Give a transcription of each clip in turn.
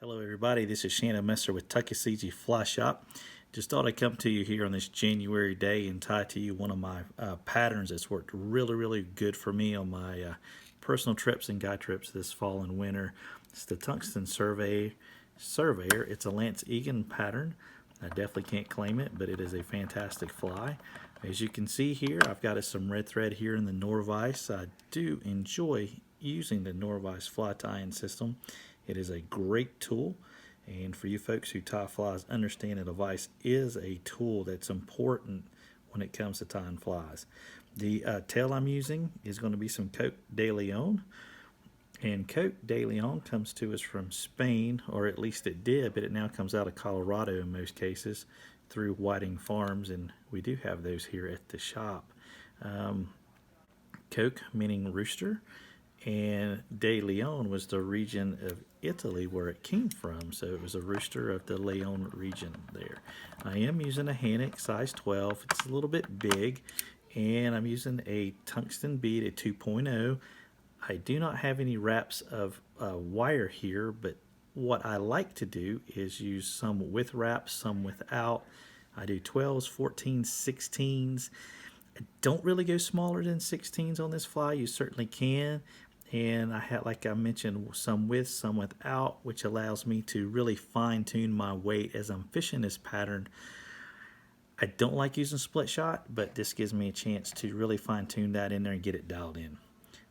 Hello everybody, this is Shannon Messer with Tuckasegee Fly Shop. Just thought I'd come to you here on this January day and tie to you one of my patterns that's worked really good for me on my personal trips and guide trips this fall and winter. It's the Tungsten Surveyor. It's a Lance Egan pattern. I definitely can't claim it, but it is a fantastic fly. As you can see here, I've got some red thread here in the Norvise. I do enjoy using the Norvise fly tying system. It is a great tool, and for you folks who tie flies, understand that a vise is a tool that's important when it comes to tying flies. The tail I'm using is going to be some Coke de Leon, and Coke de Leon comes to us from Spain, or at least it did, but it now comes out of Colorado in most cases through Whiting Farms, and we do have those here at the shop. Coke meaning rooster, and De Leon was the region of Italy where it came from, so it was a rooster of the Leon region there. I am using a HANAK size 12. It's a little bit big, and I'm using a tungsten bead at 2.0. I do not have any wraps of wire here, but what I like to do is use some with wraps, some without. I do 12s, 14s, 16s. I don't really go smaller than 16s on this fly. You certainly can. And I had, like I mentioned, some with, some without, which allows me to really fine tune my weight as I'm fishing this pattern. I don't like using split shot, but this gives me a chance to really fine tune that in there and get it dialed in.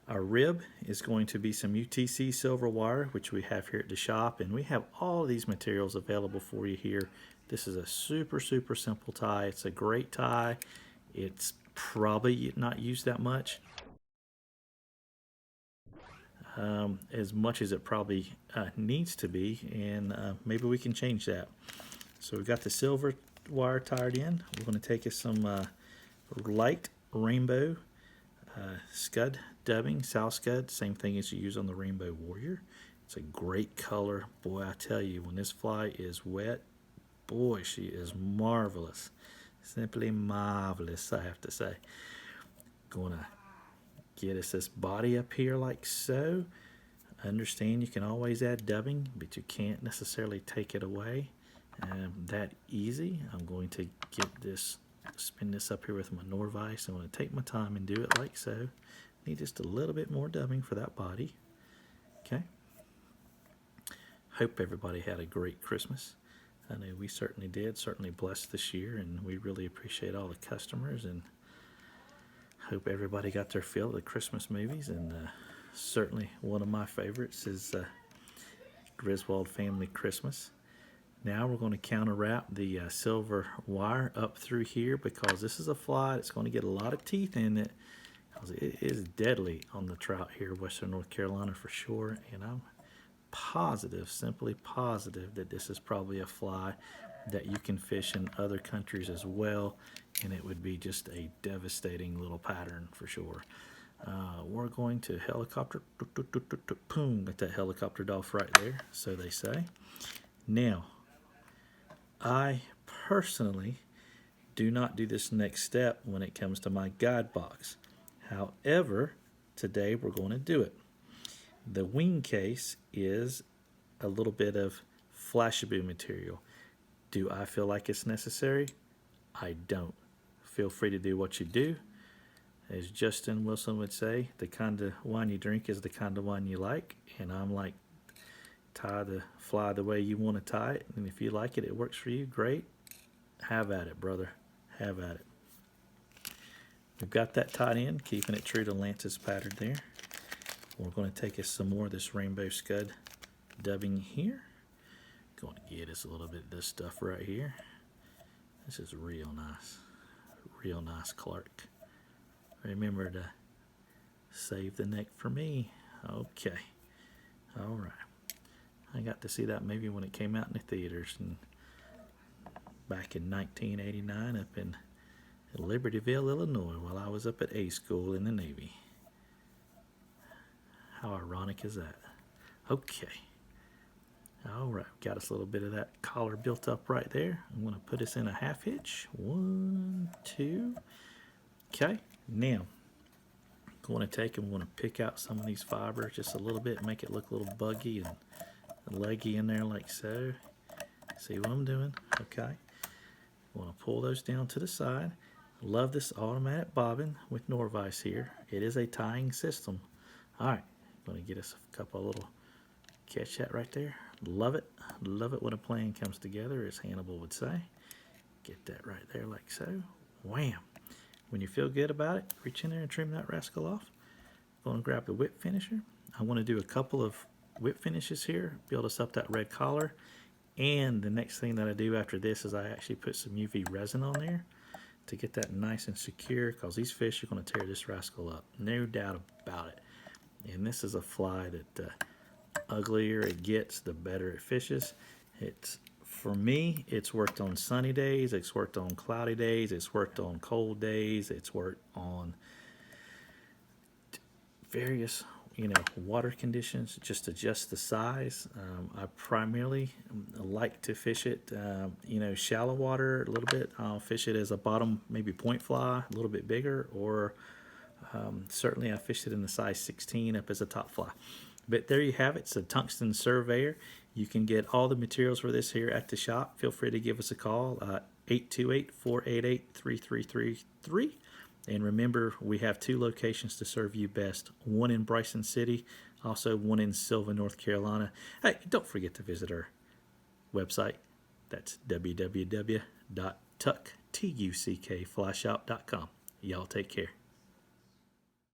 Our rib is going to be some UTC silver wire, which we have here at the shop, and we have all of these materials available for you here. This is a super simple tie. It's a great tie. It's probably not used that much. As much as it probably needs to be, and maybe we can change that. So we've got the silver wire tied in. We're going to take us some light rainbow SCUD dubbing, South SCUD, same thing as you use on the Rainbow Warrior. It's a great color. Boy, I tell you, when this fly is wet, boy, she is marvelous. Simply marvelous, I have to say. Gonna get us this body up here like so. Understand you can always add dubbing, but you can't necessarily take it away that easy. I'm going to get this, spin this up here with my Norvise. I'm going to take my time and do it like so. Need just a little bit more dubbing for that body. Okay. Hope everybody had a great Christmas. I know we certainly did, certainly blessed this year, and we really appreciate all the customers, and hope everybody got their fill of the Christmas movies. And certainly one of my favorites is Griswold Family Christmas. Now we're going to counter wrap the silver wire up through here, because this is a fly that's going to get a lot of teeth in it, because it is deadly on the trout here, Western North Carolina for sure. And I'm positive, simply positive, that this is probably a fly that you can fish in other countries as well, and it would be just a devastating little pattern for sure. We're going to helicopter, boom, got that helicoptered off right there, so they say. Now, I personally do not do this next step when it comes to my guide box. However, today we're going to do it. The wing case is a little bit of FLASHABOU material. Do I feel like it's necessary? I don't. Feel free to do what you do. As Justin Wilson would say, the kind of wine you drink is the kind of wine you like. And I'm like, tie the fly the way you want to tie it. And if you like it, it works for you, great. Have at it, brother. Have at it. We've got that tied in, keeping it true to Lance's pattern there. We're going to take us some more of this Rainbow SCUD dubbing here. Going to get us a little bit of this stuff right here. This is real nice Clark. Remember to save the neck for me. Okay, all right. I got to see that movie when it came out in the theaters, and back in 1989 up in Libertyville, Illinois, while I was up at A school in the Navy. How ironic is that? Okay. All right, got us a little bit of that collar built up right there. I'm going to put us in a half hitch. 1, 2. Okay, now I'm going to take and I'm going to pick out some of these fibers just a little bit, make it look a little buggy and leggy in there like so. See what I'm doing? Okay. Want to pull those down to the side. Love this automatic bobbin with Norvise here. It is a tying system. All right, going to get us a couple of little, catch that right there. Love it. Love it when a plan comes together, as Hannibal would say. Get that right there like so. Wham. When you feel good about it, reach in there and trim that rascal off. Going to grab the whip finisher. I want to do a couple of whip finishes here, build us up that red collar. And the next thing that I do after this is I actually put some UV resin on there to get that nice and secure, because these fish are going to tear this rascal up. No doubt about it. And this is a fly that the uglier it gets, the better it fishes. For me, it's worked on sunny days, it's worked on cloudy days, it's worked on cold days, it's worked on various water conditions. Just adjust the size. I primarily like to fish it shallow water a little bit. I'll fish it as a bottom, maybe point fly, a little bit bigger, or certainly I fished it in the size 16 up as a top fly. But there you have it. It's a Tungsten Surveyor. You can get all the materials for this here at the shop. Feel free to give us a call, 828-488-3333. And remember, we have 2 locations to serve you best. One in Bryson City, also one in Sylvan, North Carolina. Hey, don't forget to visit our website. That's www.tuckflashshop.com. Y'all take care.